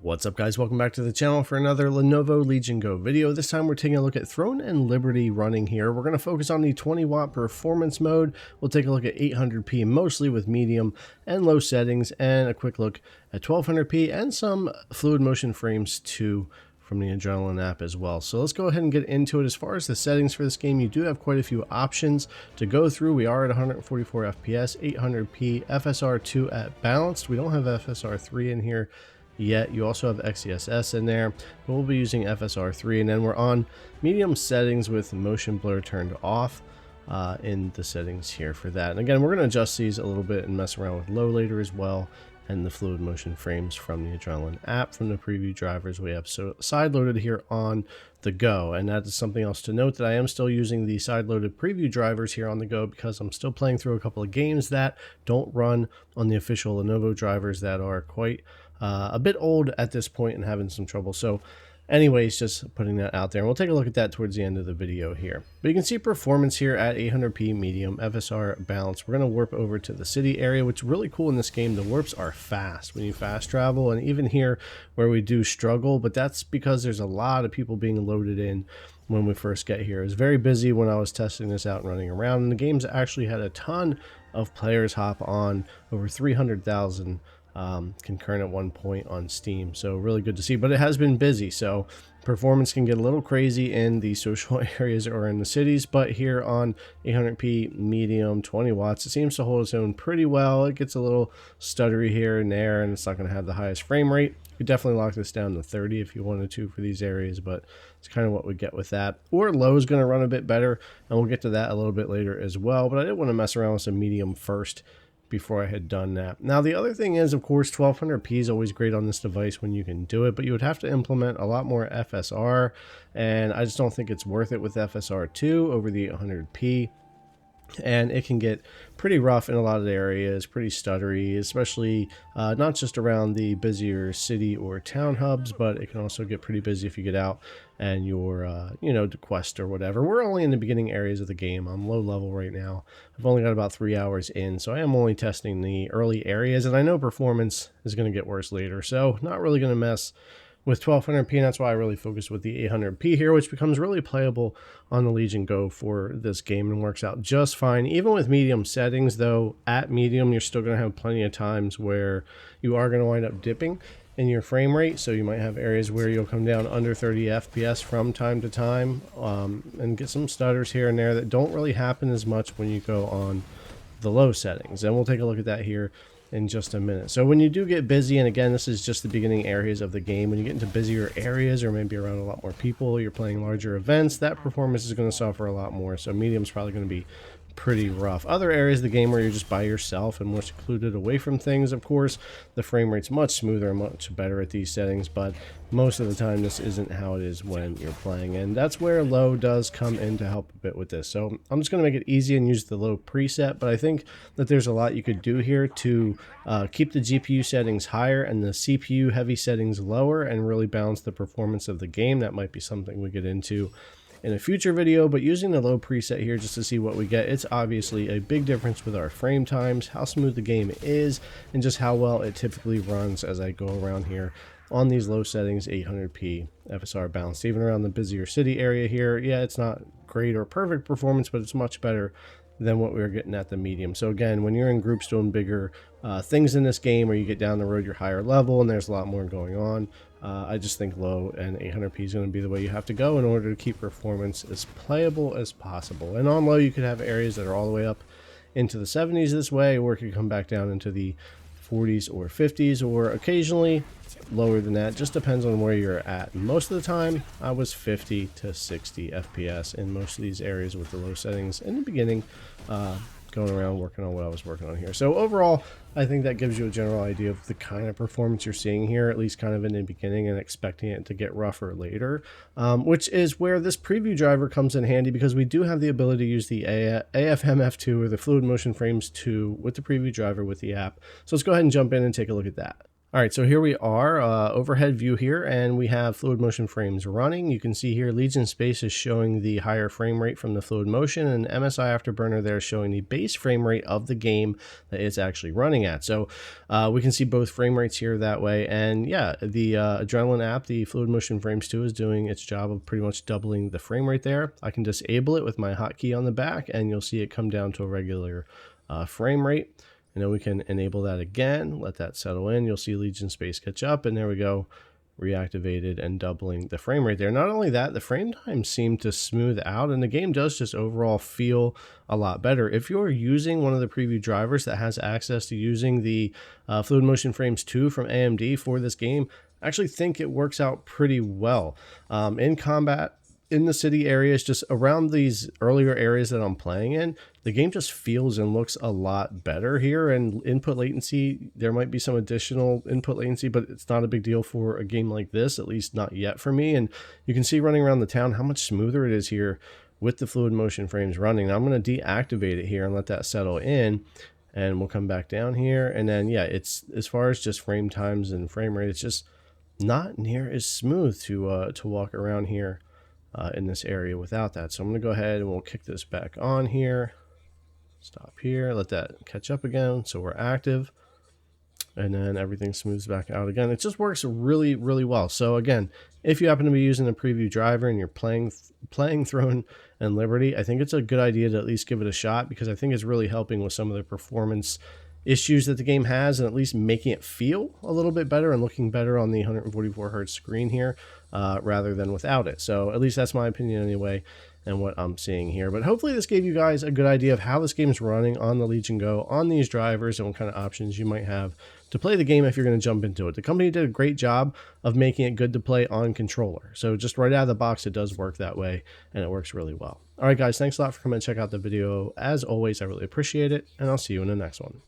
What's up, guys? Welcome back to the channel for another Lenovo Legion Go video. This time we're taking a look at Throne and Liberty running here. We're going to focus on the 20-watt performance mode. We'll take a look at 800p mostly with medium and low settings, and a quick look at 1200p and some fluid motion frames too from the Adrenaline app as well. So let's go ahead and get into it. As far as the settings for this game, you do have quite a few options to go through. We are at 144 FPS, 800p, FSR2 at balanced. We don't have FSR3 in here yet. You also have XeSS in there, but we'll be using FSR3, and then we're on medium settings with motion blur turned off in the settings here for that. And again, we're going to adjust these a little bit and mess around with low later as well, and the fluid motion frames from the Adrenaline app from the preview drivers we have so side loaded here on the Go. And that is something else to note, that I am still using the side loaded preview drivers here on the Go because I'm still playing through a couple of games that don't run on the official Lenovo drivers that are quite a bit old at this point and having some trouble. So anyways, just putting that out there, and we'll take a look at that towards the end of the video here. But you can see performance here at 800p medium, FSR balanced. We're going to warp over to the city area, which is really cool in this game. The warps are fast when you fast travel, and even here where we do struggle, but that's because there's a lot of people being loaded in when we first get here. It was very busy when I was testing this out and running around, and the game's actually had a ton of players hop on, over 300,000 concurrent at one point on Steam. So really good to see, but it has been busy, so performance can get a little crazy in the social areas or in the cities. But here on 800p medium 20 watts, it seems to hold its own pretty well. It gets a little stuttery here and there, and it's not going to have the highest frame rate. You could definitely lock this down to 30 if you wanted to for these areas, but it's kind of what we get with that. Or low is going to run a bit better, and we'll get to that a little bit later as well, but I didn't want to mess around with some medium first before I had done that. Now the other thing is, of course, 1200p is always great on this device when you can do it, but you would have to implement a lot more FSR, and I just don't think it's worth it with FSR2 over the 800p. And it can get pretty rough in a lot of the areas, pretty stuttery, especially not just around the busier city or town hubs, but it can also get pretty busy if you get out and you're, to quest or whatever. We're only in the beginning areas of the game. I'm low level right now. I've only got about 3 hours in, so I am only testing the early areas, and I know performance is going to get worse later, so not really going to mess with 1200p, and that's why I really focus with the 800p here, which becomes really playable on the Legion Go for this game and works out just fine. Even with medium settings, though, at medium, you're still going to have plenty of times where you are going to wind up dipping in your frame rate. So you might have areas where you'll come down under 30 FPS from time to time, and get some stutters here and there that don't really happen as much when you go on the low settings. And we'll take a look at that here in just a minute. So when you do get busy, and again, this is just the beginning areas of the game, when you get into busier areas or maybe around a lot more people, you're playing larger events, that performance is going to suffer a lot more. So medium's probably going to be pretty rough. Other areas of the game where you're just by yourself and more secluded away from things, of course, the frame rate's much smoother and much better at these settings, but most of the time this isn't how it is when you're playing, and that's where low does come in to help a bit with this. So I'm just going to make it easy and use the low preset, but I think that there's a lot you could do here to keep the GPU settings higher and the CPU heavy settings lower and really balance the performance of the game. That might be something we get into in a future video, but using the low preset here just to see what we get, it's obviously a big difference with our frame times, how smooth the game is, and just how well it typically runs as I go around here on these low settings, 800p FSR balanced. Even around the busier city area here, yeah, it's not great or perfect performance, but it's much better than what we were getting at the medium. So again, when you're in groups doing bigger things in this game, or you get down the road, you're higher level and there's a lot more going on, I just think low and 800p is going to be the way you have to go in order to keep performance as playable as possible. And on low, you could have areas that are all the way up into the 70s this way, or it could come back down into the 40s or 50s, or occasionally lower than that. Just depends on where you're at. Most of the time I was 50 to 60 FPS in most of these areas with the low settings in the beginning, going around working on what I was working on here. So overall, I think that gives you a general idea of the kind of performance you're seeing here, at least kind of in the beginning, and expecting it to get rougher later, which is where this preview driver comes in handy, because we do have the ability to use the AFMF2 or the fluid motion frames 2 with the preview driver with the app. So let's go ahead and jump in and take a look at that. All right, so here we are, overhead view here, and we have fluid motion frames running. You can see here Legion Space is showing the higher frame rate from the fluid motion, and MSI Afterburner there is showing the base frame rate of the game that it's actually running at. So we can see both frame rates here that way. And yeah, the Adrenaline app, the fluid motion frames 2, is doing its job of pretty much doubling the frame rate there. I can disable it with my hotkey on the back, and you'll see it come down to a regular frame rate. And then we can enable that again, let that settle in. You'll see Legion Space catch up, and there we go, reactivated and doubling the frame rate there. Not only that, the frame times seem to smooth out, and the game does just overall feel a lot better. If you're using one of the preview drivers that has access to using the Fluid Motion Frames 2 from AMD for this game, I actually think it works out pretty well. In combat, in the city areas, just around these earlier areas that I'm playing in, the game just feels and looks a lot better here. And input latency, there might be some additional input latency, but it's not a big deal for a game like this, at least not yet for me. And you can see running around the town how much smoother it is here with the fluid motion frames running. Now I'm going to deactivate it here and let that settle in, and we'll come back down here. And then yeah, it's, as far as just frame times and frame rate, it's just not near as smooth to walk around here in this area without that. So I'm going to go ahead and we'll kick this back on here. Stop here, let that catch up again so we're active, and then everything smooths back out again. It just works really, really well. So again, if you happen to be using a preview driver and you're playing Throne and Liberty, I think it's a good idea to at least give it a shot, because I think it's really helping with some of the performance issues that the game has, and at least making it feel a little bit better and looking better on the 144 hertz screen here rather than without it. So at least that's my opinion anyway, and what I'm seeing here. But hopefully this gave you guys a good idea of how this game is running on the Legion Go on these drivers, and what kind of options you might have to play the game if you're going to jump into it. The company did a great job of making it good to play on controller. So just right out of the box, it does work that way, and it works really well. All right, guys, thanks a lot for coming and check out the video. As always, I really appreciate it, and I'll see you in the next one.